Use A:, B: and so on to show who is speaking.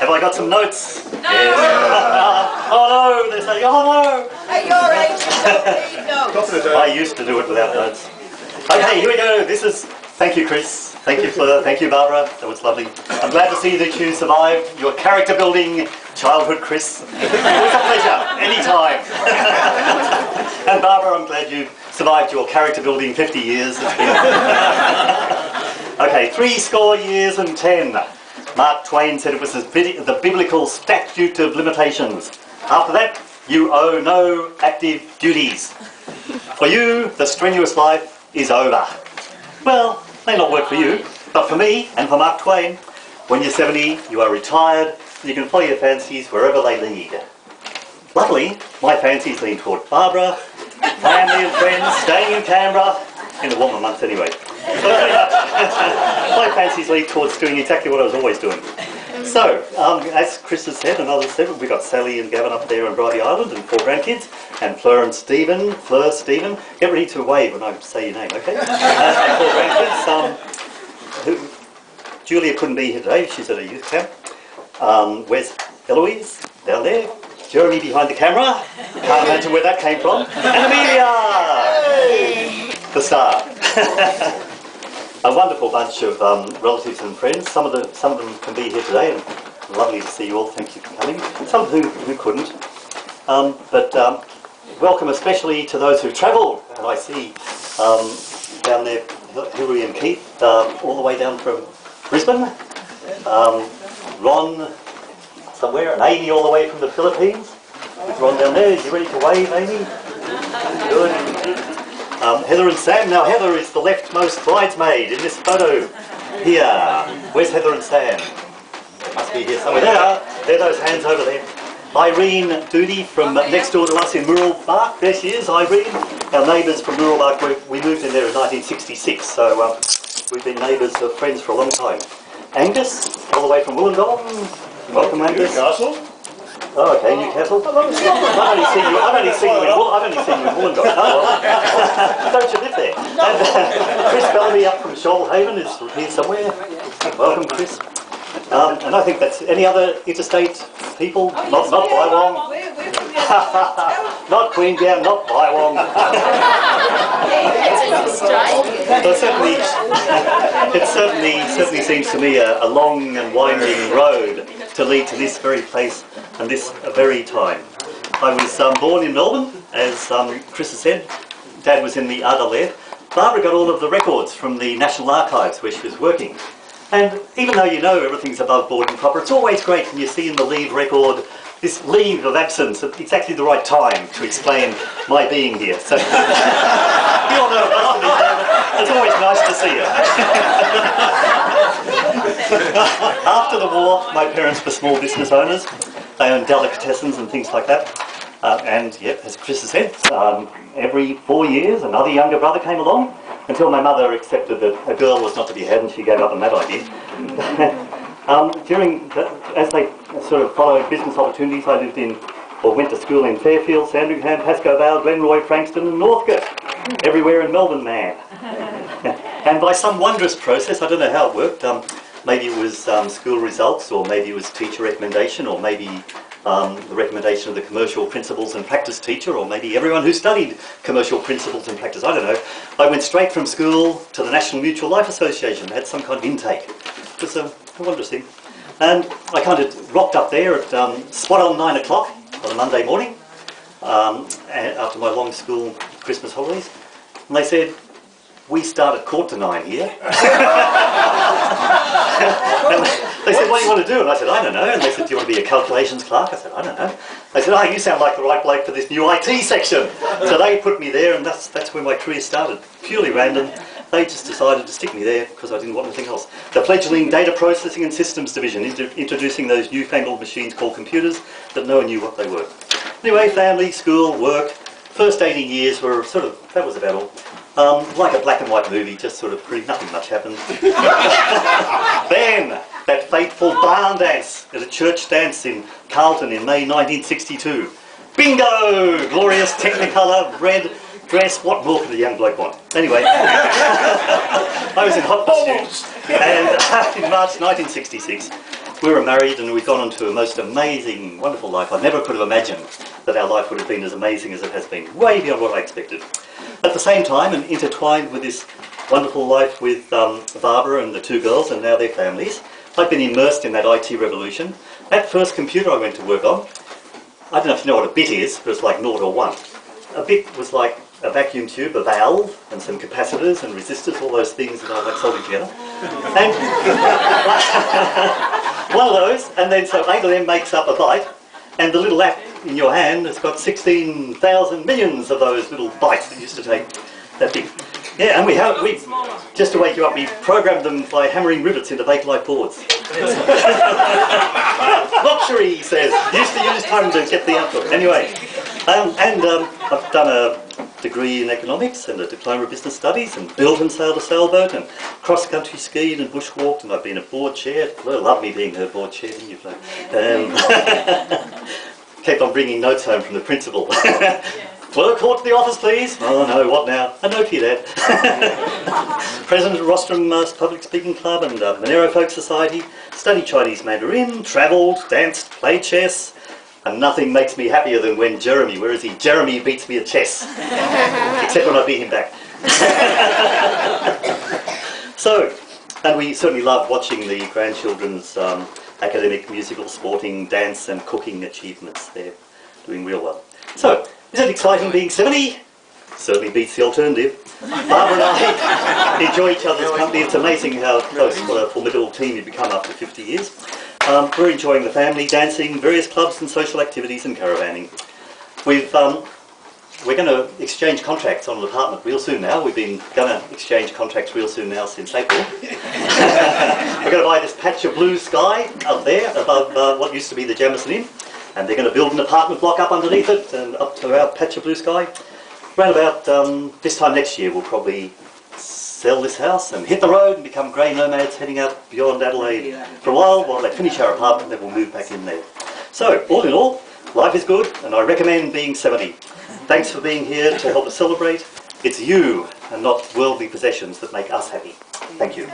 A: Have I got some notes?
B: No!
A: Yes. Oh no, they're saying, oh no!
B: At your age, you don't need notes.
A: I used to do it without notes. Okay, here we go. This is, thank you Chris, thank you Barbara, that was lovely. I'm glad to see that you survived your character building childhood, Chris. It was a pleasure, anytime. And Barbara, I'm glad you survived your character building 50 years. It's been... Okay, 70 years and 10. Mark Twain said it was the biblical statute of limitations. After that, you owe no active duties. For you, the strenuous life is over. Well, may not work for you, but for me and for Mark Twain, when you're 70, you are retired and you can follow your fancies wherever they lead. Luckily, my fancies lean toward Barbara, family and friends, staying in Canberra, in the warmer months anyway. My fancies lead towards doing exactly what I was always doing. So, as Chris has said and others said, we've got Sally and Gavin up there on Bribey Island and 4 grandkids, and Fleur, Stephen. Get ready to wave when I say your name, okay? And 4 grandkids. Julia couldn't be here today, she's at a youth camp. Where's Eloise? Down there. Jeremy behind the camera. Can't imagine where that came from. And Amelia! The star. A wonderful bunch of relatives and friends. Some of them can be here today, and lovely to see you all. Thank you for coming. Some who couldn't. But welcome especially to those who travelled. And I see down there Hilary and Keith all the way down from Brisbane. Ron somewhere, and Amy all the way from the Philippines. With Ron down there. You ready to wave, Amy? Good. Heather and Sam. Now Heather is the leftmost bridesmaid in this photo here. Where's Heather and Sam? They must be here somewhere. There are those hands over there. Irene Doody from next door to us in Mooroolbark. There she is, Irene. Our neighbours from Mooroolbark. We moved in there in 1966, so we've been neighbours or friends for a long time. Angus, all the way from Wollongong. Welcome, Angus.
C: Newcastle.
A: Oh, okay, Newcastle. I've only seen you in Wollongong. Oh, well. Don't you live there? And Chris Bellamy up from Shoalhaven is here somewhere. Welcome, Chris. And I think that's any other interstate people? Not Bywong. Not Queenstown, not Bywong. It certainly seems to me a long and winding road to lead to this very place and this very time. I was born in Melbourne, as Chris has said. Dad was in the Ardalet. Barbara got all of the records from the National Archives where she was working. And even though you know everything's above board and proper, it's always great when you see in the leave record this leave of absence at exactly the right time to explain my being here. So, you all know it must have been there, but it's always nice to see you. After the war, my parents were small business owners. They owned delicatessens and things like that. And yep, as Chris has said, every 4 years another younger brother came along until my mother accepted that a girl was not to be had and she gave up on that idea. As they sort of followed business opportunities, I went to school in Fairfield, Sandringham, Pascoe Vale, Glenroy, Frankston and Northcote. Everywhere in Melbourne, man. And by some wondrous process, I don't know how it worked, maybe it was school results, or maybe it was teacher recommendation, or maybe the recommendation of the commercial principles and practice teacher, or maybe everyone who studied commercial principles and practice, I don't know. I went straight from school to the National Mutual Life Association. They had some kind of intake. It was a wondrous thing. And I kind of rocked up there at spot on 9 o'clock on a Monday morning, after my long school Christmas holidays. And they said, we start at 8:45 here. And they said, what do you want to do? And I said, I don't know. And they said, do you want to be a calculations clerk? I said, I don't know. They said, oh, you sound like the right bloke for this new IT section. So they put me there, and that's where my career started. Purely random. They just decided to stick me there because I didn't want anything else. The fledgling Data Processing and Systems Division, introducing those newfangled machines called computers that no one knew what they were. Anyway, family, school, work. First 18 years were sort of, that was about all. Like a black and white movie, just sort of pretty, nothing much happened. Then, that fateful barn dance at a church dance in Carlton in May 1962. Bingo! Glorious Technicolor red dress. What more could a young bloke want? Anyway, I was in hot pursuit, and in March 1966, we were married and we'd gone on to a most amazing, wonderful life. I never could have imagined that our life would have been as amazing as it has been, way beyond what I expected. At the same time, and intertwined with this wonderful life with Barbara and the two girls and now their families, I've been immersed in that IT revolution. That first computer I went to work on, I don't know if you know what a bit is, but it's like 0 or 1. A bit was like a vacuum tube, a valve, and some capacitors and resistors, all those things that I like soldering together. And one of those, and then so 8 of them makes up a byte, and the little app in your hand has got 16,000 millions of those little bytes that used to take that big. Yeah, and we just to wake you up, we programmed them by hammering rivets into Bakelite boards. Luxury, he says. Used to use time to get the output. Anyway, I've done a degree in economics and a diploma of business studies and built and sailed a sailboat and cross-country skied and bushwalked, and I've been a board chair. Fleur loved me being her board chair, didn't you, Fleur? Kept on bringing notes home from the principal. Fleur, call to the office, please. Oh no, what now? A note here, Dad. President of Rostrum Public Speaking Club and Monero Folk Society. Studied Chinese Mandarin, travelled, danced, played chess. And nothing makes me happier than when Jeremy, where is he? Jeremy beats me at chess. Except when I beat him back. So, and we certainly love watching the grandchildren's academic, musical, sporting, dance and cooking achievements. They're doing real well. So, is it exciting being 70? Certainly beats the alternative. Barbara and I enjoy each other's company. It's amazing how close, what a formidable team you become after 50 years. We're enjoying the family, dancing, various clubs and social activities and caravanning. We're going to exchange contracts on an apartment real soon now. We've been going to exchange contracts real soon now since April. We're going to buy this patch of blue sky up there above what used to be the Jamison Inn. And they're going to build an apartment block up underneath it and up to our patch of blue sky. Around about this time next year, we'll probably sell this house and hit the road and become grey nomads heading out beyond Adelaide for a while they finish our apartment, then we'll move back in there. So, all in all, life is good and I recommend being 70. Thanks for being here to help us celebrate. It's you and not worldly possessions that make us happy. Thank you.